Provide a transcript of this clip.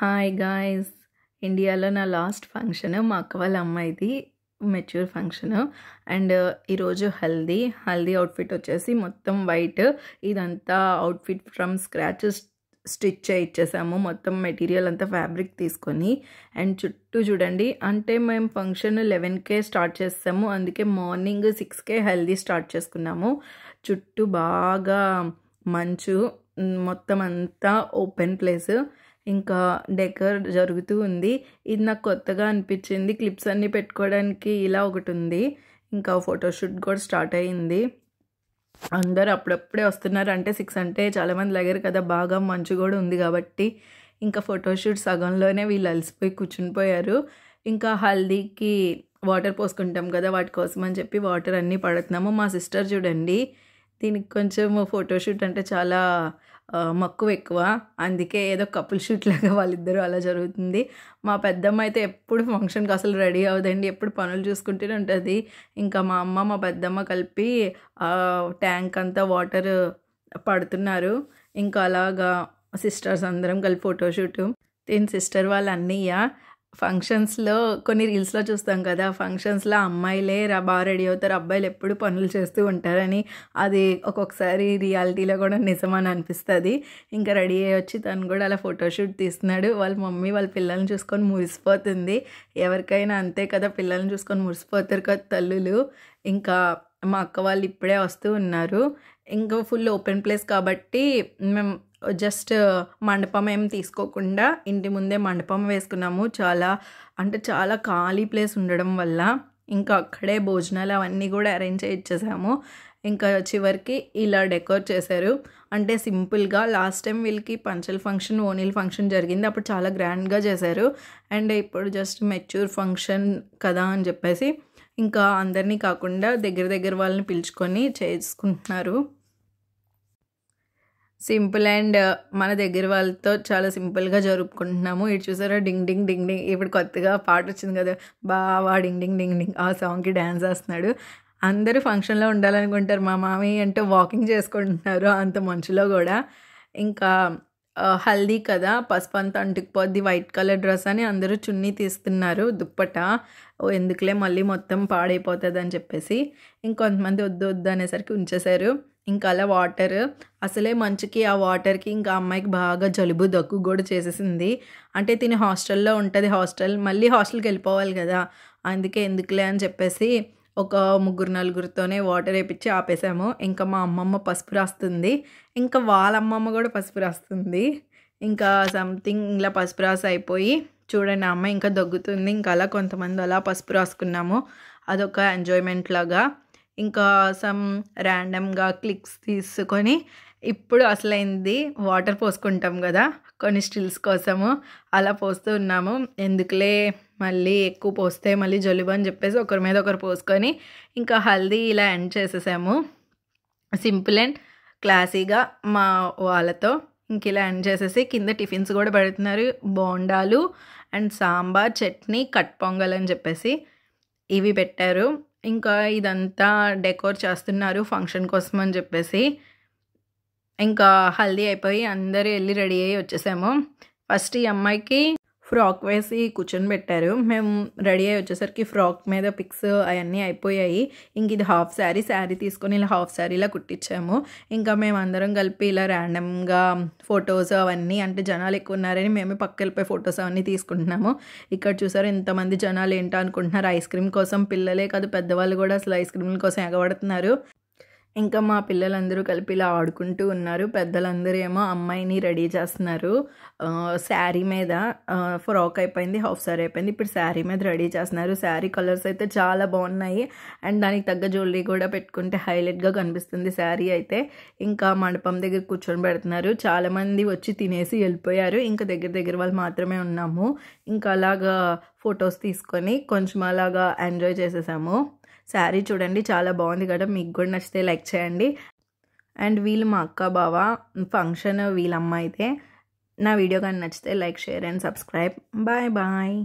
Hi guys, ఇండియాలో నా last function మా అక్క వాళ్ళ అమ్మాయిది మెచ్యూర్ ఫంక్షన్. అండ్ ఈరోజు హల్దీ అవుట్ఫిట్ వచ్చేసి మొత్తం వైట్. ఇదంతా అవుట్ఫిట్ ఫ్రమ్ స్క్రాచ్ స్టిచ్ చేయించేసాము, మొత్తం మెటీరియల్ అంతా ఫ్యాబ్రిక్ తీసుకొని. అండ్ చుట్టూ చూడండి, అంటే మేము ఫంక్షన్ 11కే స్టార్ట్ చేస్తాము, అందుకే మార్నింగ్ 6కే హల్దీ స్టార్ట్ చేసుకున్నాము. చుట్టూ బాగా మంచు, మొత్తం అంతా ఓపెన్ ప్లేస్, ఇంకా డెకర్ జరుగుతూ ఉంది. ఇది నాకు కొత్తగా అనిపించింది. క్లిప్స్ అన్నీ పెట్టుకోవడానికి ఇలా ఒకటి ఉంది. ఇంకా ఫోటోషూట్ కూడా స్టార్ట్ అయ్యింది. అందరు అప్పుడప్పుడే వస్తున్నారు, అంటే 6 అంటే చాలామంది లగరు కదా, బాగా మంచు కూడా ఉంది కాబట్టి. ఇంకా ఫోటోషూట్ సగంలోనే వీళ్ళు అలసిపోయి కూర్చుని పోయారు. ఇంకా హల్దీకి వాటర్ పోసుకుంటాం కదా, వాటి కోసం అని చెప్పి వాటర్ అన్నీ పడుతున్నాము. మా సిస్టర్ చూడండి, దీనికి కొంచెం ఫోటోషూట్ అంటే చాలా మక్కువ ఎక్కువ, అందుకే ఏదో కపుల్ షూట్ లాగా వాళ్ళిద్దరూ అలా జరుగుతుంది. మా పెద్దమ్మ అయితే ఎప్పుడు ఫంక్షన్కి అసలు రెడీ అవ్వదండి, ఎప్పుడు పనులు చూసుకుంటూనే ఉంటుంది. ఇంకా మా అమ్మ మా పెద్దమ్మ కలిపి ట్యాంక్ అంతా వాటర్ పడుతున్నారు. ఇంకా అలాగా సిస్టర్స్ అందరం కలిపి ఫోటోషూట్. దీని సిస్టర్ వాళ్ళ అన్నయ్య ఫంక్షన్స్లో కొన్ని రీల్స్లో చూస్తాం కదా, ఫంక్షన్స్లో అమ్మాయిలే బాగా రెడీ అవుతారు, అబ్బాయిలు ఎప్పుడు పనులు చేస్తూ ఉంటారని. అది ఒక్కొక్కసారి రియాలిటీలో కూడా నిజమని అనిపిస్తుంది. ఇంకా రెడీ అయ్యి వచ్చి తను కూడా అలా ఫోటోషూట్ తీస్తున్నాడు. వాళ్ళ మమ్మీ వాళ్ళ పిల్లల్ని చూసుకొని మురిసిపోతుంది. ఎవరికైనా అంతే కదా, పిల్లల్ని చూసుకొని మురిసిపోతారు కదా తల్లులు. ఇంకా మా అక్క వాళ్ళు ఇప్పుడే వస్తూ ఉన్నారు. ఇంకా ఫుల్ ఓపెన్ ప్లేస్ కాబట్టి మేము జస్ట్ మండపం ఏం తీసుకోకుండా ఇంటి ముందే మండపం వేసుకున్నాము. చాలా ఖాళీ ప్లేస్ ఉండడం వల్ల ఇంకా అక్కడే భోజనాలు అవన్నీ కూడా అరేంజ్ చేయించేసాము. ఇంకా చివరికి ఇలా డెకోర్ చేశారు, అంటే సింపుల్గా. లాస్ట్ టైం వీళ్ళకి పంచల్ ఫంక్షన్, ఓనీల్ ఫంక్షన్ జరిగింది, అప్పుడు చాలా గ్రాండ్గా చేశారు. అండ్ ఇప్పుడు జస్ట్ మెచ్యూర్ ఫంక్షన్ కదా అని చెప్పేసి ఇంకా అందరినీ కాకుండా దగ్గర వాళ్ళని పిలుచుకొని చేసుకుంటున్నారు. సింపుల్ అండ్ మన దగ్గర వాళ్ళతో చాలా సింపుల్గా జరుపుకుంటున్నాము. ఇటు చూసారా, డింగ్ డింగ్ డింగ్ డింగ్, ఇప్పుడు కొత్తగా పాట వచ్చింది కదా, బావా డింగ్ డింగ్ డింగ్ డింగ్, ఆ సాంగ్కి డ్యాన్స్ వేస్తున్నాడు. అందరూ ఫంక్షన్లో ఉండాలనుకుంటారు, మా మామయ్య అంటే వాకింగ్ చేసుకుంటున్నారు అంత మంచులో కూడా. ఇంకా హల్దీ కదా, పసుపు అంతా అంటుకుపోద్ది, వైట్ కలర్ డ్రెస్ అని అందరూ చున్నీ తీస్తున్నారు, దుప్పట. ఎందుకులే మళ్ళీ మొత్తం పాడైపోతుంది అని చెప్పేసి ఇంకొంతమంది వద్దు అనేసరికి ఉంచేశారు. ఇంకా అలా వాటర్, అసలే మంచుకి ఆ వాటర్కి ఇంకా అమ్మాయికి బాగా జలుబు దగ్గు కూడా చేసేసింది. అంటే తిని హాస్టల్లో ఉంటుంది, మళ్ళీ హాస్టల్కి వెళ్ళిపోవాలి కదా, అందుకే ఎందుకులే అని చెప్పేసి ఒక 3-4తోనే వాటర్ వేపించి ఆపేసాము. ఇంకా మా అమ్మమ్మ పసుపు రాస్తుంది, ఇంకా వాళ్ళ అమ్మమ్మ కూడా పసుపు రాస్తుంది. ఇంకా సంథింగ్ ఇలా పసుపు రాసి అయిపోయి చూడండి, అమ్మ ఇంకా దగ్గుతుంది. ఇంకా అలా కొంతమంది అలా పసుపు రాసుకున్నాము, అదొక ఎంజాయ్మెంట్ లాగా. ఇంకా ర్యాండమ్గా క్లిక్స్ తీసుకొని ఇప్పుడు అసలైంది వాటర్ పోసుకుంటాం కదా, కొన్ని స్టిల్స్ కోసము అలా పోస్తూ ఉన్నాము. ఎందుకులే మళ్ళీ ఎక్కువ పోస్తే మళ్ళీ జలుబు అని చెప్పేసి ఒకరి మీద ఒకరు పోసుకొని ఇంకా హల్దీ ఇలా ఎండ్ చేసేసాము. సింపుల్ అండ్ క్లాసీగా మా వాళ్ళతో ఇంక ఇలా ఎండ్ చేసేసి కింద టిఫిన్స్ కూడా పెడుతున్నారు, బోండాలు అండ్ సాంబార్, చట్నీ, కట్ పొంగల్ అని చెప్పేసి ఇవి పెట్టారు. ఇంకా ఇదంతా డెకోర్ చేస్తున్నారు ఫంక్షన్ కోసం అని చెప్పేసి. ఇంకా హల్దీ అయిపోయి అందరూ వెళ్ళి రెడీ అయ్యి వచ్చేసాము. ఫస్ట్ ఈ అమ్మాయికి ఫ్రాక్ వేసి కూర్చొని పెట్టారు. మేము రెడీ అయ్యి వచ్చేసరికి ఫ్రాక్ మీద పిక్స్ అవన్నీ అయిపోయాయి. ఇంక ఇది హాఫ్ శారీ తీసుకొని ఇలా హాఫ్ శారీలా కుట్టించాము. ఇంకా మేము అందరం కలిపి ఇలా ర్యాండమ్గా ఫొటోస్ అవన్నీ, అంటే జనాలు ఎక్కువ ఉన్నారని మేమే పక్క వెళ్ళిపోయి ఫొటోస్ అవన్నీ తీసుకుంటున్నాము. ఇక్కడ చూసారు ఎంతమంది జనాలు ఏంటో అనుకుంటున్నారు, ఐస్ క్రీమ్ కోసం. పిల్లలే కాదు పెద్దవాళ్ళు కూడా అసలు ఐస్ క్రీమ్ కోసం ఎగబడుతున్నారు. ఇంకా మా పిల్లలందరూ కలిపి ఇలా ఆడుకుంటూ ఉన్నారు. పెద్దలందరూ ఏమో అమ్మాయిని రెడీ చేస్తున్నారు. శారీ మీద ఫ్రాక్ అయిపోయింది, హాఫ్ శారీ అయిపోయింది, ఇప్పుడు శారీ మీద రెడీ చేస్తున్నారు. శారీ కలర్స్ అయితే చాలా బాగున్నాయి, అండ్ దానికి తగ్గ జ్యువెలరీ కూడా పెట్టుకుంటే హైలైట్గా కనిపిస్తుంది శారీ అయితే. ఇంకా మండపం దగ్గర కూర్చొని పెడుతున్నారు. చాలామంది వచ్చి తినేసి వెళ్ళిపోయారు, ఇంకా దగ్గర వాళ్ళు మాత్రమే ఉన్నాము. ఇంకా అలాగా ఫొటోస్ తీసుకొని కొంచెం అలాగా ఎంజాయ్ చేసేసాము. శారీ చూడండి చాలా బాగుంది కదా, మీకు కూడా నచ్చితే లైక్ చేయండి. అండ్ వీళ్ళు మా అక్క బావ ఫంక్షన్, వీళ్ళమ్మ అయితే. నా వీడియో కానీ నచ్చితే like, share and subscribe. Bye.